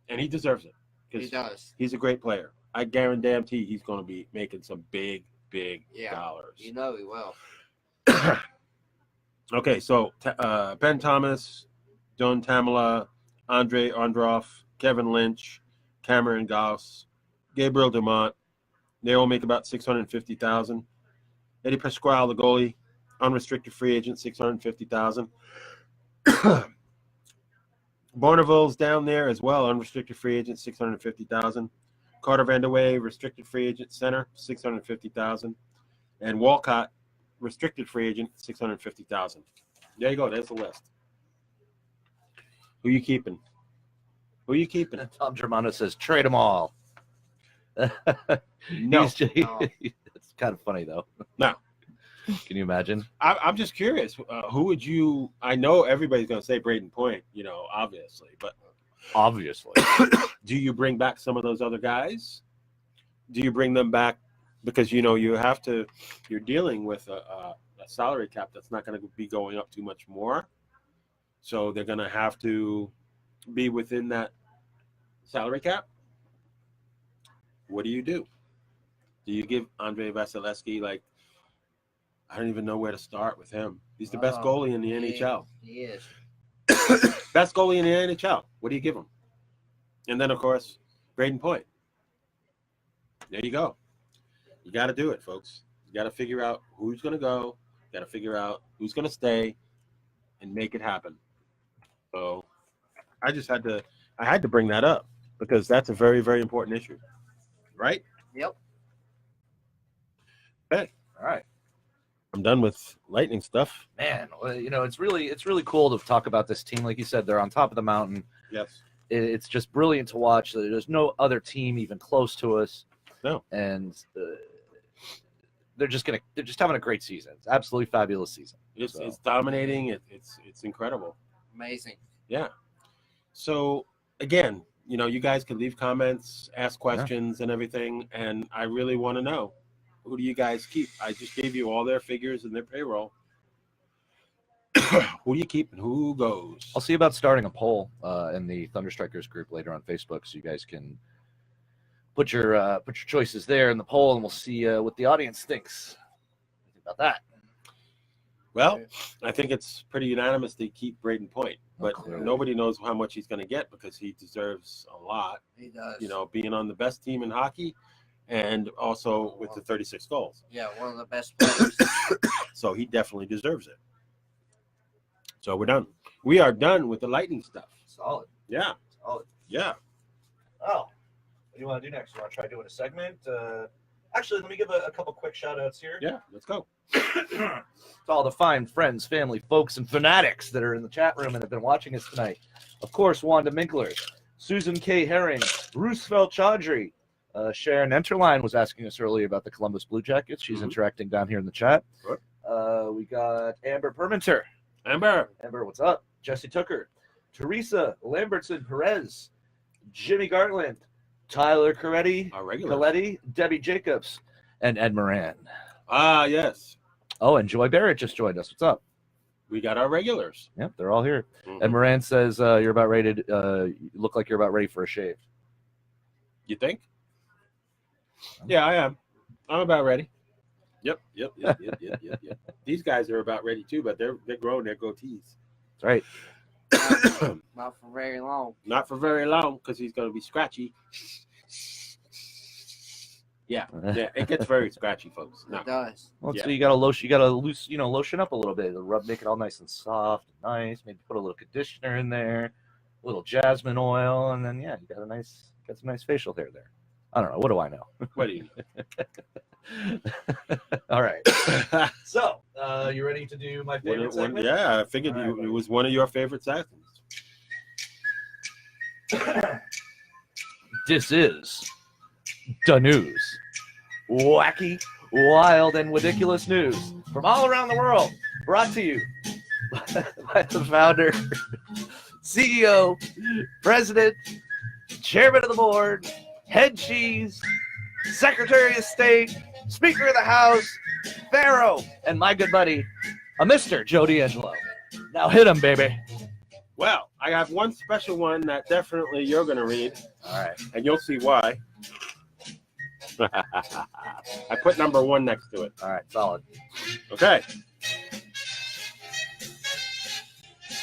And he deserves it. He does. He's a great player. I guarantee he's going to be making some big dollars. You know he will. Okay, so Ben Thomas, Don Tamala, Andre Ondroff, Kevin Lynch, Cameron Gauss, Gabriel Dumont. They all make about $650,000. Eddie Pasquale, the goalie, unrestricted free agent, $650,000. Barneville's down there as well, unrestricted free agent, $650,000. Carter Vanderway, restricted free agent center, $650,000. And Walcott, restricted free agent, $650,000. There you go. There's the list. Who you keeping? Tom Germano says trade them all. No. It's kind of funny though. No. Can you imagine? I'm just curious. Who would you? I know everybody's going to say Braden Point, obviously, but Obviously. do you bring back some of those other guys? Do you bring them back because you have to? You're dealing with a salary cap that's not going to be going up too much more, so they're going to have to be within that salary cap. What do you do? Do you give Andre Vasilevsky I don't even know where to start with him. He's the best goalie in the NHL. He is. Best goalie in the NHL. What do you give him? And then, of course, Braden Point. There you go. You got to do it, folks. You got to figure out who's going to go. You got to figure out who's going to stay and make it happen. So I had to bring that up because that's a very, very important issue. Right? Yep. Okay. All right. I'm done with Lightning stuff. Man, it's really cool to talk about this team. Like you said, they're on top of the mountain. Yes. It's just brilliant to watch. There's no other team even close to us. No. And they're just having a great season. It's absolutely fabulous season. It's dominating. It's incredible. Amazing. Yeah. So again, you guys can leave comments, ask questions and everything. And I really want to know, who do you guys keep? I just gave you all their figures and their payroll. Who do you keep and who goes? I'll see about starting a poll in the ThunderStrikers group later on Facebook, so you guys can put your choices there in the poll, and we'll see what the audience thinks about that. Well, I think it's pretty unanimous to keep Braden Point, but Clearly. nobody knows how much he's going to get because he deserves a lot. He does. Being on the best team in hockey and also with the 36 goals. Yeah, one of the best players. So he definitely deserves it. So we're done. We are done with the Lightning stuff. Solid. Yeah. Solid. Yeah. Oh, what do you want to do next? You want to try doing a segment? Actually, let me give a couple quick shout-outs here. Yeah, let's go. To all the fine friends, family, folks, and fanatics that are in the chat room and have been watching us tonight. Of course, Wanda Minkler, Susan K. Herring, Roosevelt Chaudhry, Sharon Enterline was asking us earlier about the Columbus Blue Jackets. She's interacting down here in the chat. Right. We got Amber Permenter. Amber, what's up? Jesse Tucker, Teresa Lambertson Perez, Jimmy Gartland, Tyler Coretti, our regular. Coletti, Debbie Jacobs, and Ed Moran. Ah, yes. Oh, and Joy Barrett just joined us. What's up? We got our regulars. Yep, they're all here. Mhm. Ed Moran says you're about ready to you look like you're about ready for a shave. You think? Yeah, I am. I'm about ready. Yep. These guys are about ready too, but they're growing their goatees. That's right. Not for very long. Not for very long because he's going to be scratchy. Yeah, it gets very scratchy, folks. No. It does. Well, Yeah. so you gotta lotion up a little bit. Make it all nice and soft, and nice. Maybe put a little conditioner in there, a little jasmine oil, and then you got some nice facial hair there. I don't know. What do I know? What do you know? All right. So, you ready to do my favorite segment? Yeah, I figured it was one of your favorite segments. This is the news. Wacky, wild, and ridiculous news from all around the world. Brought to you by the founder, CEO, president, chairman of the board, head cheese, secretary of state, speaker of the house, pharaoh, and my good buddy, a Mr. Joe D'Angelo. Now hit him, baby. Well, I have one special one that definitely you're going to read. All right. And you'll see why. I put number 1 next to it. All right, solid. Okay.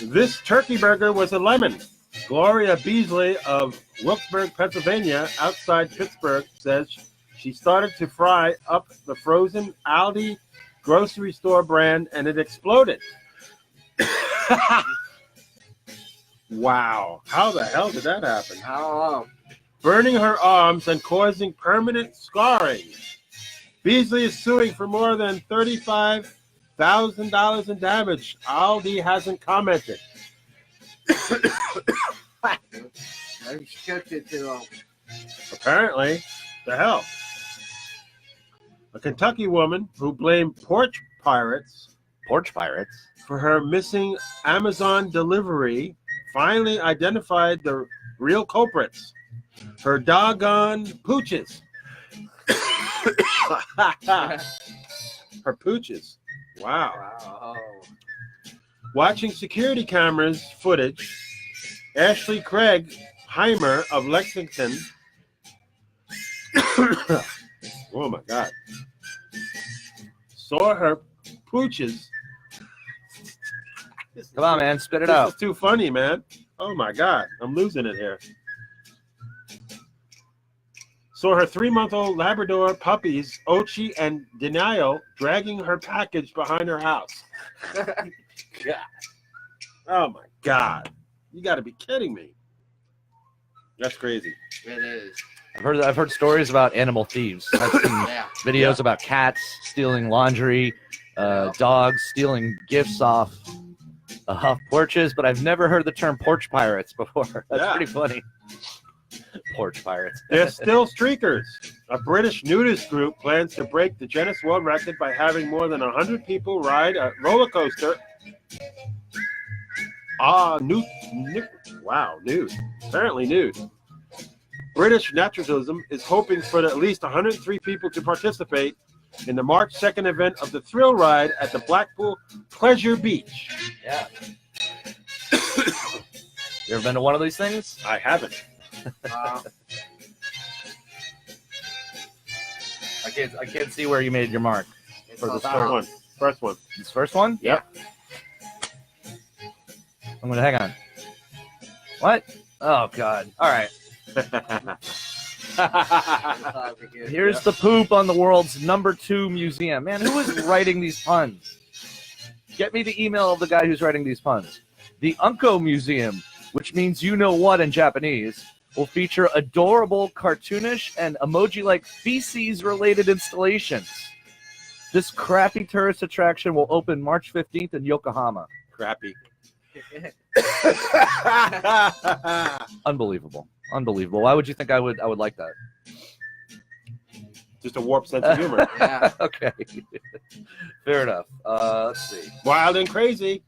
This turkey burger was a lemon. Gloria Beasley of Wilkesburg, Pennsylvania, outside Pittsburgh, says she started to fry up the frozen Aldi grocery store brand and it exploded. Wow. How the hell did that happen? I don't know. Burning her arms and causing permanent scarring. Beasley is suing for more than $35,000 in damage. Aldi hasn't commented. Maybe she cooked it too long. Apparently, the hell. A Kentucky woman who blamed porch pirates for her missing Amazon delivery finally identified the real culprits. Her doggone pooches. Her pooches. Wow. Wow. Watching security cameras footage, Ashley Craig Heimer of Lexington. Oh my God. Saw her pooches. Come on, man. Spit it This out. is too funny, man. Oh my God. I'm losing it here. Saw her 3-month-old Labrador puppies, Ochi and Denial, dragging her package behind her house. God. Oh my God. You got to be kidding me. That's crazy. It is. I've heard stories about animal thieves. I've seen Yeah. videos about cats stealing laundry, dogs stealing gifts off porches, but I've never heard the term porch pirates before. That's Yeah. pretty funny. Porch pirates. They're still streakers. A British nudist group plans to break the Guinness World Record by having more than 100 people ride a roller coaster. Nude. Wow, nude. Apparently nude. British Naturalism is hoping for at least 103 people to participate in the March 2nd event of the thrill ride at the Blackpool Pleasure Beach. Yeah. You ever been to one of these things? I haven't. I can't see where you made your mark It's for the on start top. one. First one. This first one? Yep. I'm gonna hang on. What? Oh God! All right. Here's the poop on the world's #2 museum. Man, who is writing these puns? Get me the email of the guy who's writing these puns. The Unko Museum, which means you know what in Japanese, will feature adorable, cartoonish, and emoji-like feces-related installations. This crappy tourist attraction will open March 15th in Yokohama. Crappy. Unbelievable. Unbelievable. Why would you think I would like that? Just a warped sense of humor. Yeah. Okay. Fair enough. Let's see. Wild and crazy.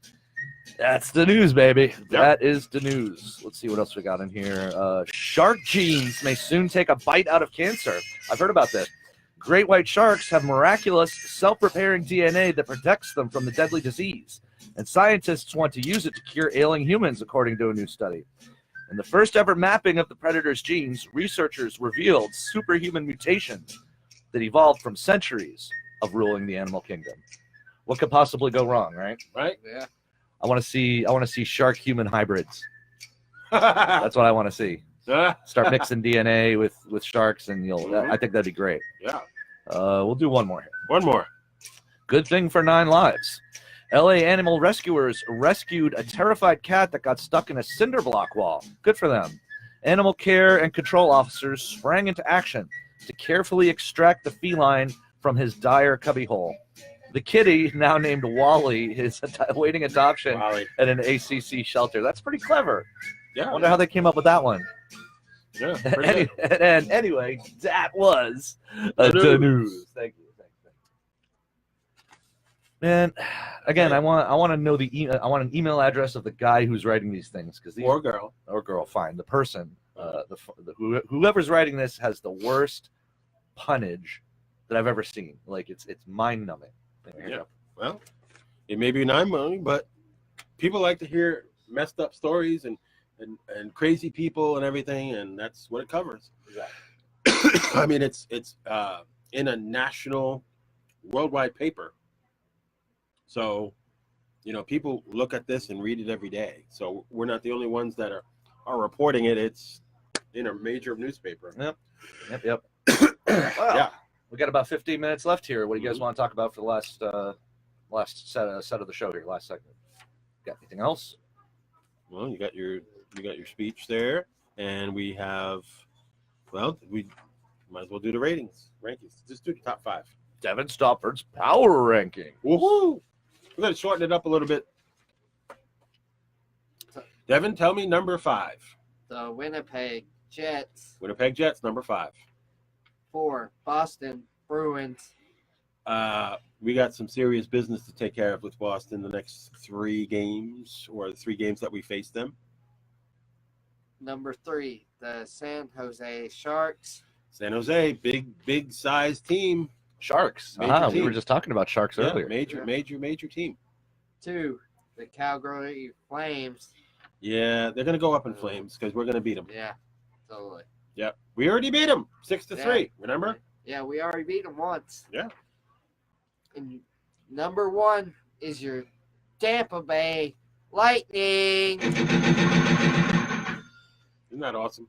That's the news, baby. Yep. That is the news. Let's see what else we got in here. Shark genes may soon take a bite out of cancer. I've heard about this. Great white sharks have miraculous self-repairing DNA that protects them from the deadly disease. And scientists want to use it to cure ailing humans, according to a new study. In the first ever mapping of the predator's genes, researchers revealed superhuman mutations that evolved from centuries of ruling the animal kingdom. What could possibly go wrong, right? Right? Yeah. I want to see shark-human hybrids. That's what I want to see. Start mixing DNA with sharks, and I think that'd be great. Yeah. We'll do one more here. One more. Good thing for 9 lives. LA animal rescuers rescued a terrified cat that got stuck in a cinder block wall. Good for them. Animal care and control officers sprang into action to carefully extract the feline from his dire cubbyhole. The kitty, now named Wally, is awaiting adoption Wally. at an ACC shelter. That's pretty clever. I Yeah. wonder how they came up with that one. Yeah. pretty good. And anyway, that was The the news. news. Thank you. Man, Again, I want to know I want an email address of the guy who's writing these things, because Or girl. or girl, fine. The person, whoever's writing this has the worst punnage that I've ever seen. Like it's mind numbing. Yeah. Well, it may be 9 million, but people like to hear messed up stories and crazy people and everything, and that's what it covers. Exactly. I mean, it's in a national, worldwide paper. So, people look at this and read it every day. So we're not the only ones that are reporting it. It's in a major newspaper. Yep. Wow. Yeah. We got about 15 minutes left here. What do you guys want to talk about for the last set of the show here, last segment? Got anything else? Well, you got your speech there, and we have, we might as well do the rankings. Just do the top 5. Devin Stoppard's power ranking. Woohoo! We're going to shorten it up a little bit. Devin, tell me number 5. The Winnipeg Jets. Winnipeg Jets, number 5. 4. Boston Bruins. We got some serious business to take care of with Boston the next 3 games, or the 3 games that we face them. Number 3, the San Jose Sharks. San Jose, big size team. Sharks. Major We team. were just talking about Sharks earlier. Major team. 2, the Calgary Flames. Yeah, they're gonna go up in flames because we're gonna beat them. Yeah, totally. Yep, we already beat them 6-3. Remember? Yeah, we already beat them once. Yeah. And number 1 is your Tampa Bay Lightning. Isn't that awesome?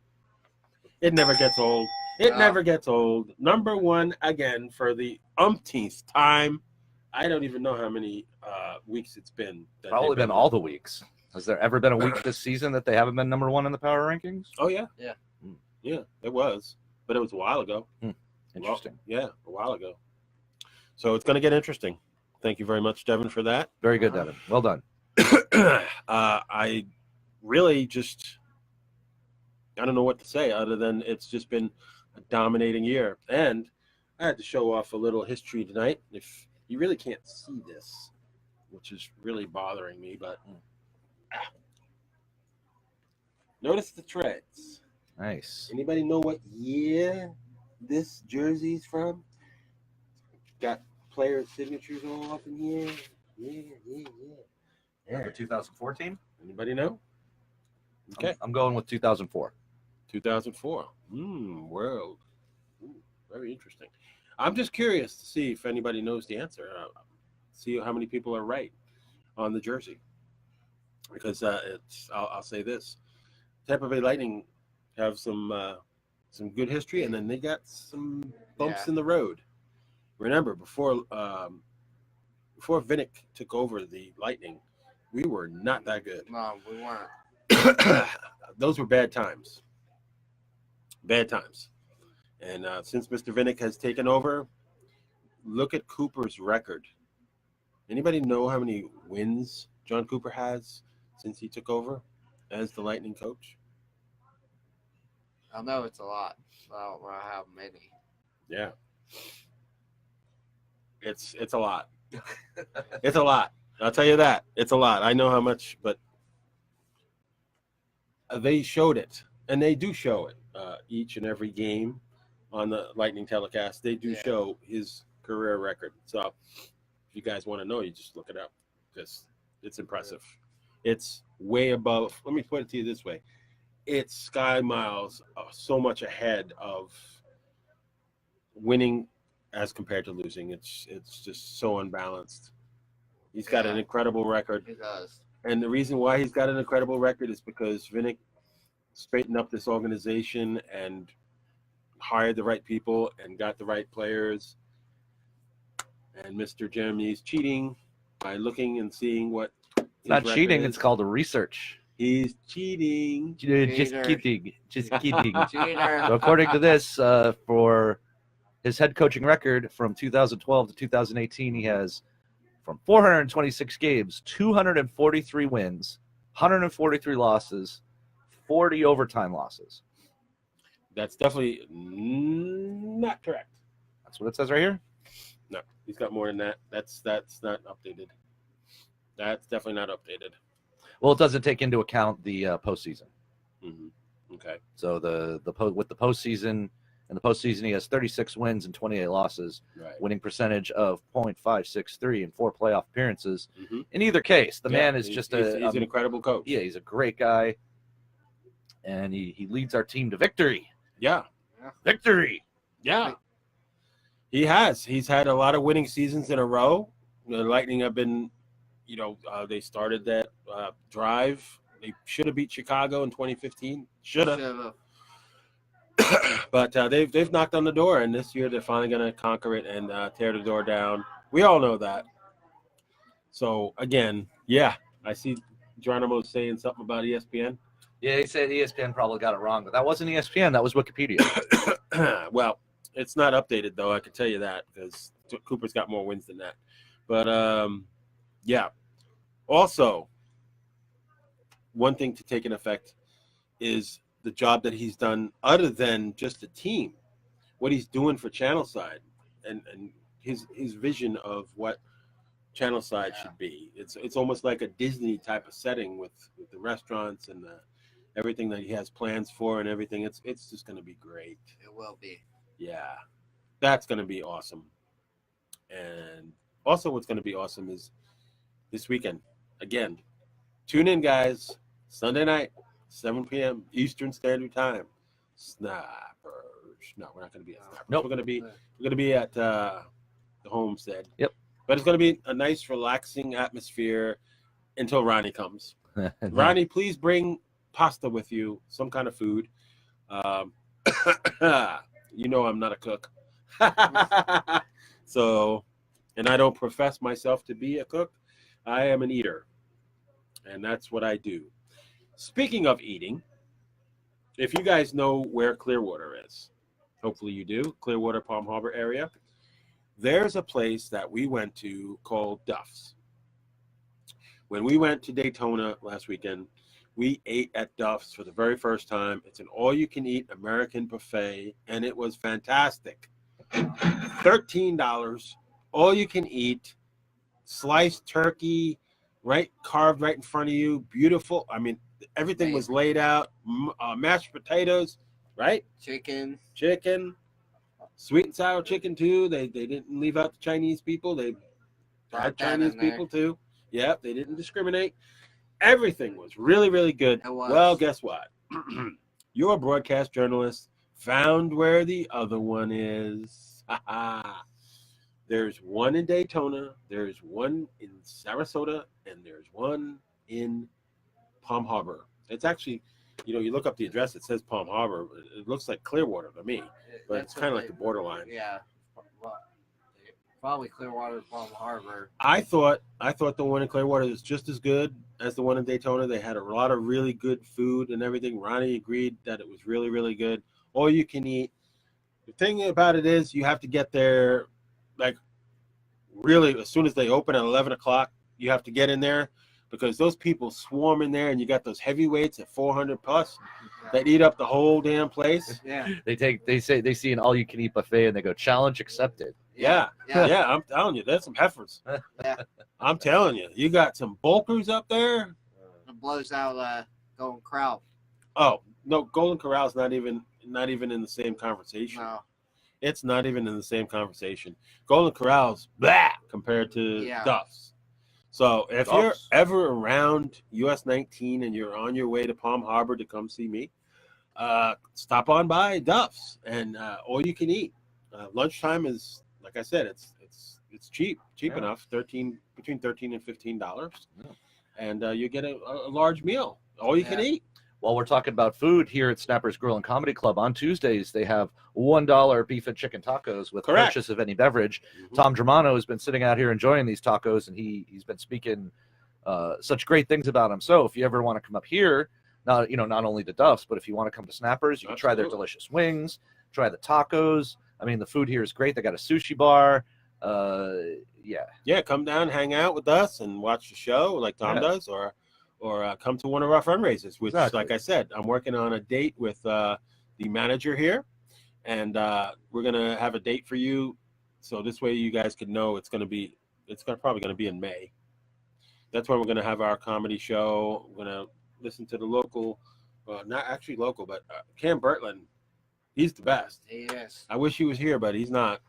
It never gets old. Never gets old. Number 1 again for the umpteenth time. I don't even know how many weeks it's been. Probably been all the weeks. Has there ever been a week this season that they haven't been number 1 in the power rankings? Oh, yeah. Yeah. Yeah, it was. But it was a while ago. Interesting. Well, a while ago. So it's going to get interesting. Thank you very much, Devin, for that. Very good, Devin. Well done. I really I don't know what to say other than it's just been a dominating year. And I had to show off a little history tonight. If you really can't see this, which is really bothering me, but notice the treads. Nice. Anybody know what year this jersey's from? Got player signatures all up in here. Yeah. For 2014? Anybody know? Okay. I'm going with 2004. 2004. World. Very interesting. I'm just curious to see if anybody knows the answer. See how many people are right on the jersey. Because I'll say this. Tampa Bay Lightning have some good history, and then they got some bumps in the road. Remember, before Vinik took over the Lightning, we were not that good. No, we weren't. Those were bad times. Bad times. And since Mr. Vinik has taken over, look at Cooper's record. Anybody know how many wins John Cooper has since he took over as the Lightning coach? I know it's a lot. I don't know how many. Yeah. It's a lot. It's a lot. I'll tell you that. It's a lot. I know how much, but they showed it, and they do show it each and every game on the Lightning telecast. They do show his career record. So if you guys want to know, you just look it up because it's impressive. It's way above. Let me put it to you this way. It's sky miles so much ahead of winning as compared to losing. It's just so unbalanced. He's got an incredible record. He does. And the reason why he's got an incredible record is because Vinik straightened up this organization and hired the right people and got the right players. And Mr. Jeremy's cheating by looking and seeing what It's not cheating. It's called research. He's cheating. Just kidding. Just kidding. Cheater. So according to this, for his head coaching record from 2012 to 2018, he has from 426 games, 243 wins, 143 losses, 40 overtime losses. That's definitely not correct. That's what it says right here. No, he's got more than that. That's not updated. That's definitely not updated. Well, it doesn't take into account the postseason. Mm-hmm. Okay. So with the postseason, in the postseason, he has 36 wins and 28 losses, Right. winning percentage of .563 in 4 playoff appearances. Mm-hmm. In either case, the man is just he's an incredible coach. Yeah, he's a great guy, and he leads our team to victory. Yeah. Victory. Yeah. He has. He's had a lot of winning seasons in a row. The Lightning have been, they started that drive. They should have beat Chicago in 2015. Should have. But they've knocked on the door, and this year they're finally going to conquer it and tear the door down. We all know that. So, again, yeah, I see Geronimo saying something about ESPN. Yeah, he said ESPN probably got it wrong, but that wasn't ESPN. That was Wikipedia. Well, it's not updated, though. I can tell you that because Cooper's got more wins than that. But, yeah. Also, one thing to take in effect is the job that he's done other than just the team, what he's doing for Channelside and his vision of what Channelside should be. It's almost like a Disney type of setting with the restaurants and everything that he has plans for and everything. It's just going to be great. It will be. Yeah, that's going to be awesome. And also what's going to be awesome is this weekend. Again, tune in, guys. Sunday night, 7 p.m. Eastern Standard Time. Snappers. No, we're not going to be at Snappers. Nope. We're going to be at the Homestead. Yep. But it's going to be a nice, relaxing atmosphere until Ronnie comes. Ronnie, please bring pasta with you, some kind of food. You know I'm not a cook. So, and I don't profess myself to be a cook. I am an eater. And that's what I do. Speaking of eating, if you guys know where Clearwater is, hopefully you do, Clearwater, Palm Harbor area, there's a place that we went to called Duff's. When we went to Daytona last weekend, we ate at Duff's for the very first time. It's an all-you-can-eat American buffet, and it was fantastic. $13, all-you-can-eat, sliced turkey, carved right in front of you, beautiful. I mean, everything was laid out. Mashed potatoes, right? Chicken, sweet and sour chicken too. They didn't leave out the Chinese people. They had Chinese people too. Yep, they didn't discriminate. Everything was really, really good. It was. Well, guess what? Your broadcast journalist found where the other one is. There's one in Daytona, there's one in Sarasota, and there's one in Palm Harbor. It's actually, you look up the address, it says Palm Harbor. It looks like Clearwater to me, but it's kind of like the borderline. Yeah. Well, probably Clearwater, Palm Harbor. I thought the one in Clearwater was just as good as the one in Daytona. They had a lot of really good food and everything. Ronnie agreed that it was really, really good. All you can eat. The thing about it is you have to get there really as soon as they open at 11 o'clock. You have to get in there because those people swarm in there, and you got those heavyweights at 400 plus that eat up the whole damn place. Yeah. They see an all-you-can-eat buffet, and they go, challenge accepted. Yeah. I'm telling you, there's some heifers. Yeah. I'm telling you, you got some bulkers up there. It blows out Golden Corral. Oh no, Golden Corral's not even in the same conversation. No. It's not even in the same conversation. Golden Corral's blah compared to Duff's. So if you're ever around US 19 and you're on your way to Palm Harbor to come see me, stop on by Duff's and all you can eat. Lunchtime is, like I said, it's cheap enough, between $13 and $15, and you get a large meal, all you can eat. While we're talking about food here at Snappers Grill and Comedy Club, on Tuesdays they have $1 beef and chicken tacos with purchase of any beverage. Mm-hmm. Tom Germano has been sitting out here enjoying these tacos, and he's been speaking such great things about them. So if you ever want to come up here, not only to Duff's, but if you want to come to Snappers, you can try their delicious wings, try the tacos. I mean, the food here is great. They got a sushi bar. Come down, hang out with us, and watch the show like Tom does, or come to one of our fundraisers, which, like I said, I'm working on a date with the manager here, and we're going to have a date for you. So this way you guys can know it's probably going to be in May. That's where we're going to have our comedy show. We're going to listen to the local, not actually local, but Cam Bertland. He's the best. Yes. I wish he was here, but he's not.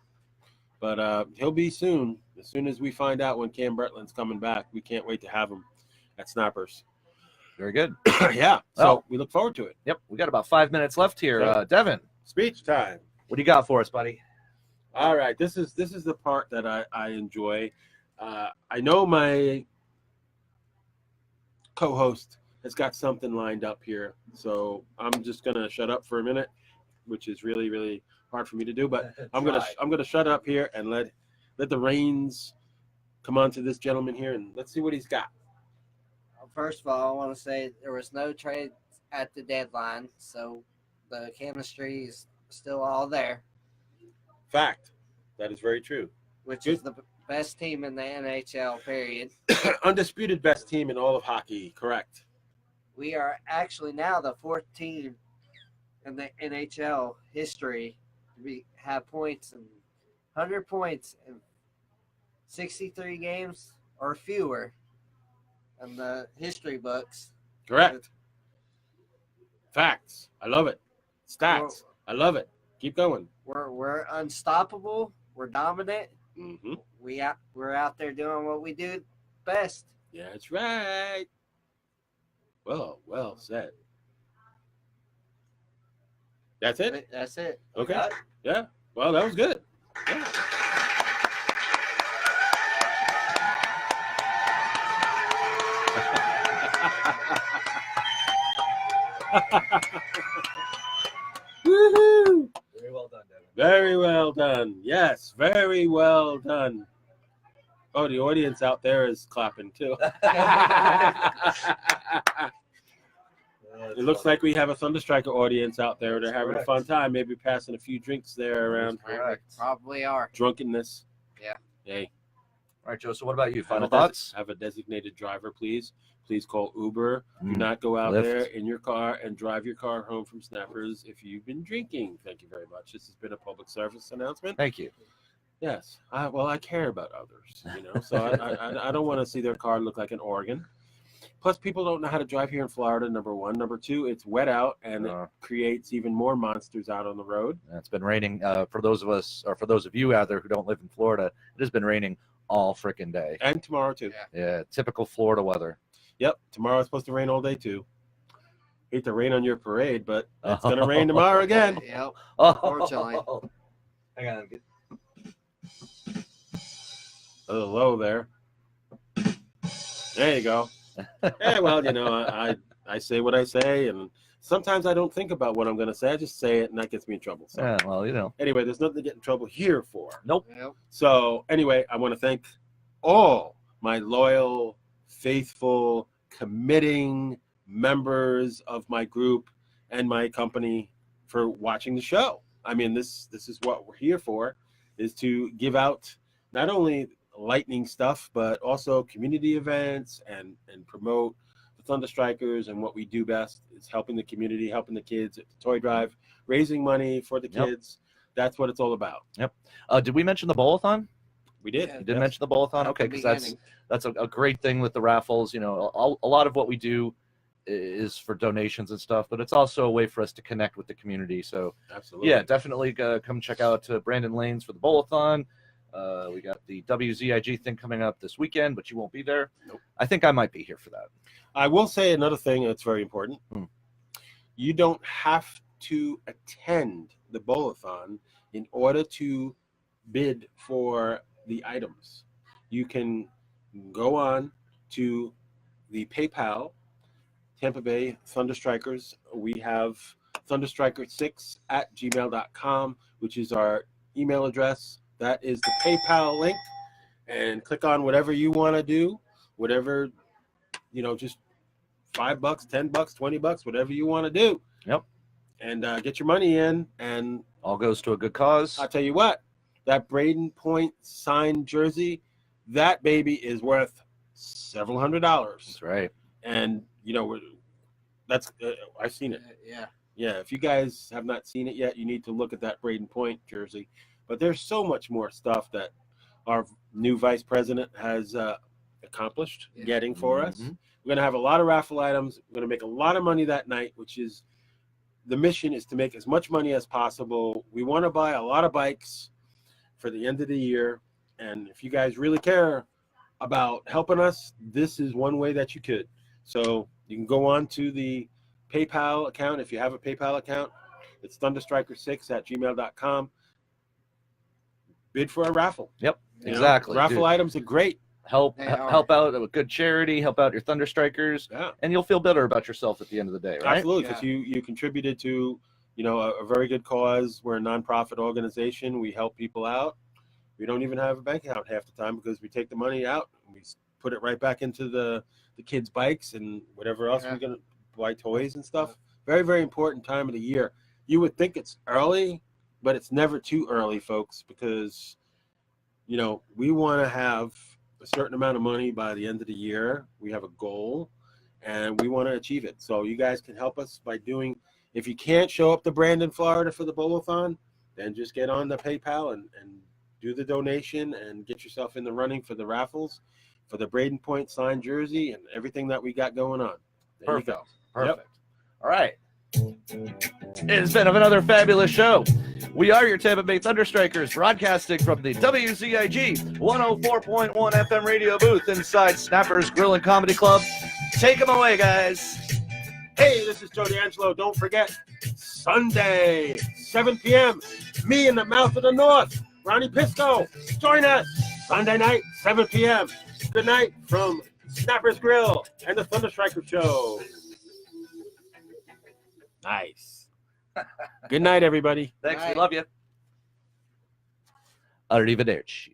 But he'll be soon. As soon as we find out when Cam Bertland's coming back, we can't wait to have him at Snappers. Very good. Yeah. So Well, we look forward to it. Yep, we got about 5 minutes left here. Yeah. Devin, Speech time. what do you got for us, buddy? All right. This is the part that I enjoy. I know my co-host has got something lined up here, so I'm just gonna shut up for a minute, which is really, really hard for me to do. But I'm gonna shut up here and let the reins come on to this gentleman here, and let's see what he's got. First of all, I want to say there was no trade at the deadline, so the chemistry is still all there, Fact. That is very true. which is the best team in the NHL, period. Undisputed best team in all of hockey. Correct. We are actually now the fourth team in the NHL history to have points and 100 points in 63 games or fewer in the history books. Correct. Facts. I love it. Stats. I love it. Keep going. We're unstoppable. We're dominant. Mm-hmm. We're out there doing what we do best. Yeah, that's right. Well said. That's it? That's it. Okay. Yeah. Well, that was good. Yeah. Woohoo! Very well done, Devin. Very well done. Yes, very well done. Oh, the audience out there is clapping too. It looks like we have a Thunderstriker audience out there. They're having a fun time, maybe passing a few drinks there around Correct. Probably are. drunkenness. Yeah. Hey, All right, Joe, so what about you? have Final a thoughts? have a designated driver, please. Please call Uber. Do Mm. not go out Lyft. there in your car and drive your car home from Snappers if you've been drinking. Thank you very much. This has been a public service announcement. Thank you. Yes. I care about others, so I don't want to see their car look like an organ. Plus, people don't know how to drive here in Florida, number one. Number two, it's wet out, and it creates even more monsters out on the road. It's been raining for those of us, or for those of you out there who don't live in Florida. It has been raining all freaking day. And tomorrow, too. Yeah, typical Florida weather. Yep, tomorrow it's supposed to rain all day, too. Hate to rain on your parade, but it's going to rain tomorrow again. Yep. Unfortunately. Hang on. A little low there. There you go. Yeah, well, I say what I say, and sometimes I don't think about what I'm going to say. I just say it, and that gets me in trouble. So. Yeah, well, Anyway, there's nothing to get in trouble here for. Nope. Yep. So, anyway, I want to thank all my loyal, faithful, committing members of my group and my company for watching the show. I mean, this is what we're here for, is to give out not only lightning stuff, but also community events and promote the Thunderstrikers, and what we do best is helping the community, helping the kids at the toy drive, raising money for the kids. That's what it's all about. Yep. Did we mention the bowl-a-thon? We did. Yeah. You did mention the bowl-a-thon? At Okay, the because that's a great thing with the raffles. A lot of what we do is for donations and stuff, but it's also a way for us to connect with the community. So, Absolutely. yeah, definitely come check out Brandon Lanes for the bowl-a-thon. We got the WZIG thing coming up this weekend, but you won't be there. Nope. I think I might be here for that. I will say another thing that's very important. You don't have to attend the bowl-a-thon in order to bid for the items. You can go on to the PayPal, Tampa Bay Thunderstrikers. We have thunderstriker6@gmail.com, which is our email address. That is the PayPal link, and click on whatever you want to do, whatever, just $5, $10, $20, whatever you want to do. Yep. And get your money in, and All goes to a good cause. I'll tell you what, that Braden Point signed jersey, that baby is worth several $100s. That's right. And, that's I've seen it. Yeah. Yeah, if you guys have not seen it yet, you need to look at that Braden Point jersey. But there's so much more stuff that our new vice president has accomplished Yeah. getting for us. Mhm. We're going to have a lot of raffle items. We're going to make a lot of money that night, which is the mission is to make as much money as possible. We want to buy a lot of bikes for the end of the year. And if you guys really care about helping us, this is one way that you could. So you can go on to the PayPal account. If you have a PayPal account, it's ThunderStrikers6@gmail.com. Bid for a raffle. Yep, You know, exactly. raffle Dude, items are great. help They are. help out a good charity, help out your Thunderstrikers, Yeah, and you'll feel better about yourself at the end of the day, right? absolutely. Because you contributed to, a very good cause. We're a nonprofit organization. We help people out. We don't even have a bank account half the time because we take the money out and we put it right back into the kids' bikes and whatever else Yeah. we're gonna buy, toys and stuff. Very, very important time of the year. You would think it's early, but it's never too early, folks, because we want to have a certain amount of money by the end of the year. We have a goal and we want to achieve it. So you guys can help us by doing, if you can't show up to Brandon, Florida for the Bolothon, then just get on the PayPal and do the donation and get yourself in the running for the raffles, for the Braden Point signed jersey and everything that we got going on. There you go. Perfect. All right. It's been another fabulous show. We are your Tampa Bay Thunderstrikers, broadcasting from the WZIG 104.1 FM radio booth inside Snappers Grill and Comedy Club. Take them away, guys. Hey, this is Joe D'Angelo. Don't forget, Sunday, 7 p.m., me in the mouth of the North, Ronnie Pisco. Join us Sunday night, 7 p.m. Good night from Snappers Grill and the ThunderStrikers Show. Nice. Good night, everybody. Thanks. Bye. We love you. Arrivederci.